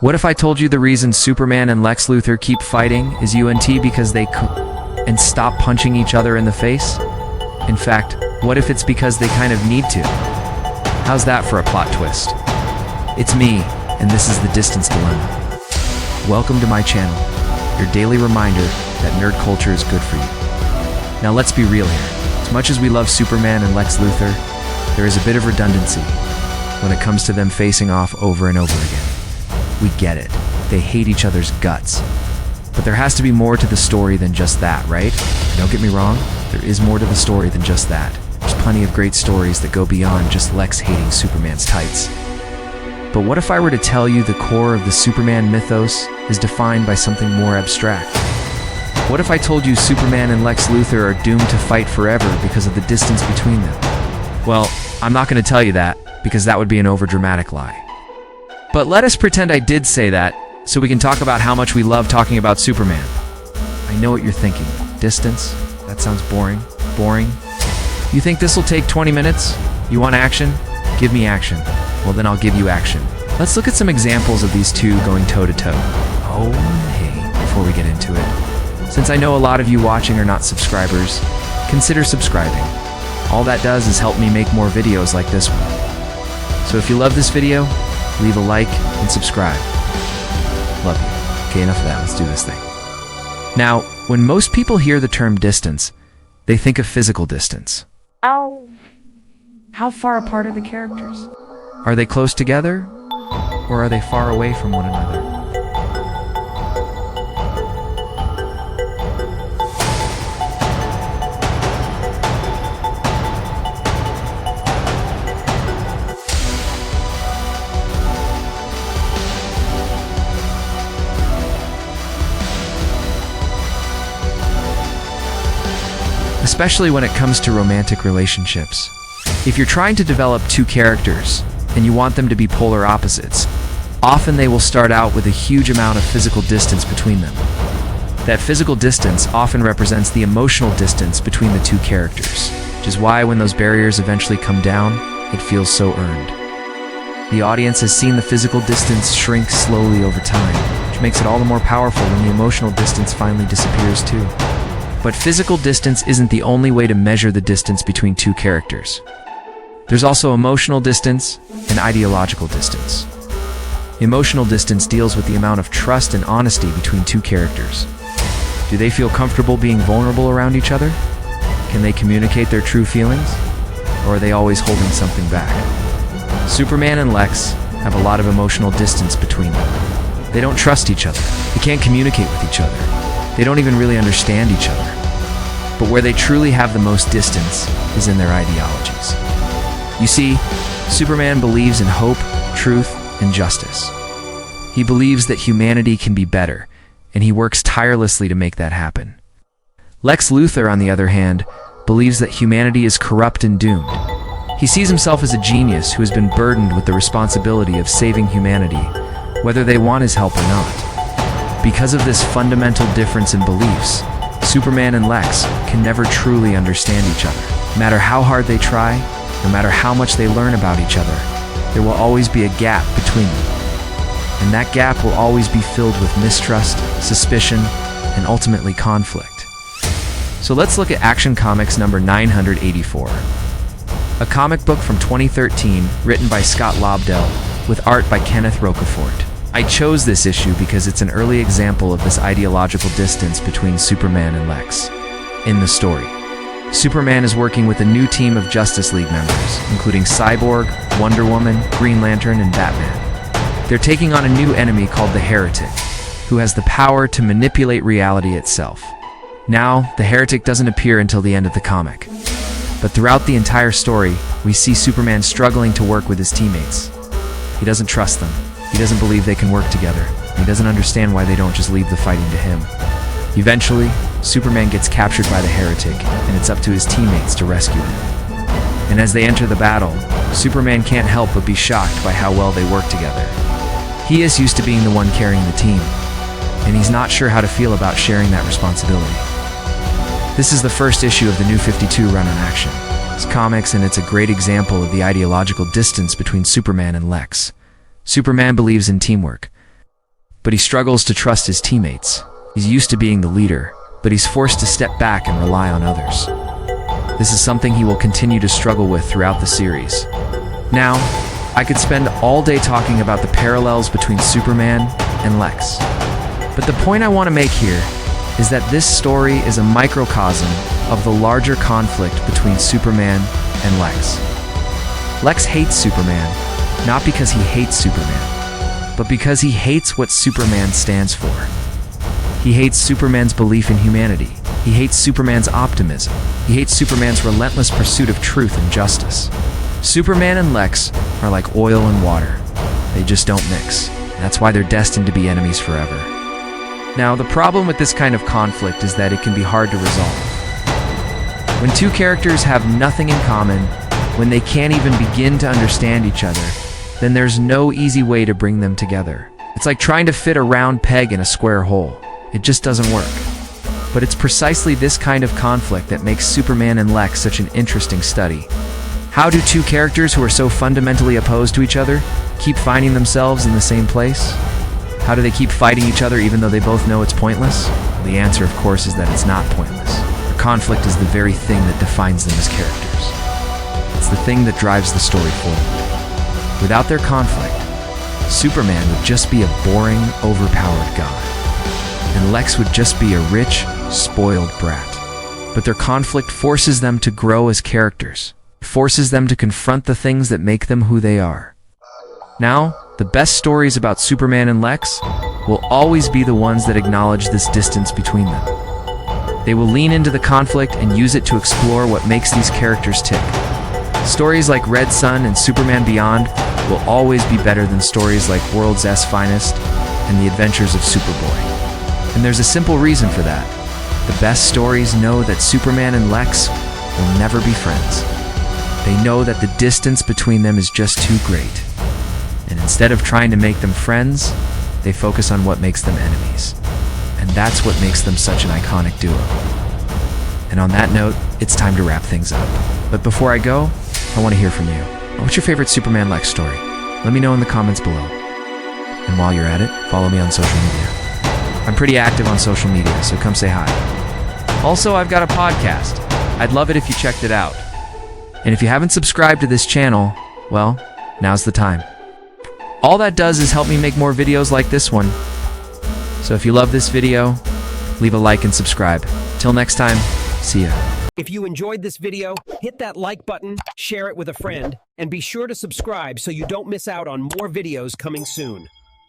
What if I told you the reason Superman and Lex Luthor keep fighting is because they and stop punching each other in the face? In fact, what if it's because they kind of need to? How's that for a plot twist? It's me, and this is the Distance Dilemma. Welcome to my channel, your daily reminder that nerd culture is good for you. Now let's be real here. As much as we love Superman and Lex Luthor, there is a bit of redundancy when it comes to them facing off over and over again. We get it. They hate each other's guts. But there has to be more to the story than just that, right? Don't get me wrong, there is more to the story than just that. There's plenty of great stories that go beyond just Lex hating Superman's tights. But what if I were to tell you the core of the Superman mythos is defined by something more abstract? What if I told you Superman and Lex Luthor are doomed to fight forever because of the distance between them? Well, I'm not going to tell you that, because that would be an overdramatic lie. But let us pretend I did say that, so we can talk about how much we love talking about Superman. I know what you're thinking. Distance? That sounds boring. Boring? You think this will take 20 minutes? You want action? Give me action. Well, then I'll give you action. Let's look at some examples of these two going toe-to-toe. Oh, hey, before we get into it. Since I know a lot of you watching are not subscribers, consider subscribing. All that does is help me make more videos like this one. So if you love this video, leave a like and subscribe. Love you. Okay, enough of that. Let's do this thing. Now, when most people hear the term distance, they think of physical distance. Ow. How far apart are the characters? Are they close together, or are they far away from one another? Especially when it comes to romantic relationships. If you're trying to develop two characters, and you want them to be polar opposites, often they will start out with a huge amount of physical distance between them. That physical distance often represents the emotional distance between the two characters, which is why when those barriers eventually come down, it feels so earned. The audience has seen the physical distance shrink slowly over time, which makes it all the more powerful when the emotional distance finally disappears too. But physical distance isn't the only way to measure the distance between two characters. There's also emotional distance and ideological distance. Emotional distance deals with the amount of trust and honesty between two characters. Do they feel comfortable being vulnerable around each other? Can they communicate their true feelings? Or are they always holding something back? Superman and Lex have a lot of emotional distance between them. They don't trust each other. They can't communicate with each other. They don't even really understand each other. But where they truly have the most distance is in their ideologies. You see, Superman believes in hope, truth, and justice. He believes that humanity can be better, and he works tirelessly to make that happen. Lex Luthor, on the other hand, believes that humanity is corrupt and doomed. He sees himself as a genius who has been burdened with the responsibility of saving humanity, whether they want his help or not. Because of this fundamental difference in beliefs, Superman and Lex can never truly understand each other. No matter how hard they try, no matter how much they learn about each other, there will always be a gap between them. And that gap will always be filled with mistrust, suspicion, and ultimately conflict. So let's look at Action Comics number 984. A comic book from 2013 written by Scott Lobdell with art by Kenneth Rocafort. I chose this issue because it's an early example of this ideological distance between Superman and Lex. In the story, Superman is working with a new team of Justice League members, including Cyborg, Wonder Woman, Green Lantern, and Batman. They're taking on a new enemy called the Heretic, who has the power to manipulate reality itself. Now, the Heretic doesn't appear until the end of the comic. But throughout the entire story, we see Superman struggling to work with his teammates. He doesn't trust them. He doesn't believe they can work together. He doesn't understand why they don't just leave the fighting to him. Eventually, Superman gets captured by the Heretic, and it's up to his teammates to rescue him. And as they enter the battle, Superman can't help but be shocked by how well they work together. He is used to being the one carrying the team, and he's not sure how to feel about sharing that responsibility. This is the first issue of the New 52 run on Action. It's comics, and it's a great example of the ideological distance between Superman and Lex. Superman believes in teamwork, but he struggles to trust his teammates. He's used to being the leader, but he's forced to step back and rely on others. This is something he will continue to struggle with throughout the series. Now, I could spend all day talking about the parallels between Superman and Lex. But the point I want to make here is that this story is a microcosm of the larger conflict between Superman and Lex. Lex hates Superman, not because he hates Superman, but because he hates what Superman stands for. He hates Superman's belief in humanity. He hates Superman's optimism. He hates Superman's relentless pursuit of truth and justice. Superman and Lex are like oil and water. They just don't mix. That's why they're destined to be enemies forever. Now, the problem with this kind of conflict is that it can be hard to resolve. When two characters have nothing in common, when they can't even begin to understand each other, then there's no easy way to bring them together. It's like trying to fit a round peg in a square hole. It just doesn't work. But it's precisely this kind of conflict that makes Superman and Lex such an interesting study. How do two characters who are so fundamentally opposed to each other keep finding themselves in the same place? How do they keep fighting each other even though they both know it's pointless? Well, the answer, of course, is that it's not pointless. Their conflict is the very thing that defines them as characters. It's the thing that drives the story forward. Without their conflict, Superman would just be a boring, overpowered god. And Lex would just be a rich, spoiled brat. But their conflict forces them to grow as characters, forces them to confront the things that make them who they are. Now, the best stories about Superman and Lex will always be the ones that acknowledge this distance between them. They will lean into the conflict and use it to explore what makes these characters tick. Stories like Red Sun and Superman Beyond will always be better than stories like World's Finest and The Adventures of Superboy. And there's a simple reason for that. The best stories know that Superman and Lex will never be friends. They know that the distance between them is just too great. And instead of trying to make them friends, they focus on what makes them enemies. And that's what makes them such an iconic duo. And on that note, it's time to wrap things up. But before I go, I want to hear from you. What's your favorite Superman Lex story? Let me know in the comments below. And while you're at it, follow me on social media. I'm pretty active on social media, so come say hi. Also, I've got a podcast. I'd love it if you checked it out. And if you haven't subscribed to this channel, well, now's the time. All that does is help me make more videos like this one. So if you love this video, leave a like and subscribe. Till next time, see ya. If you enjoyed this video, hit that like button, share it with a friend, and be sure to subscribe so you don't miss out on more videos coming soon.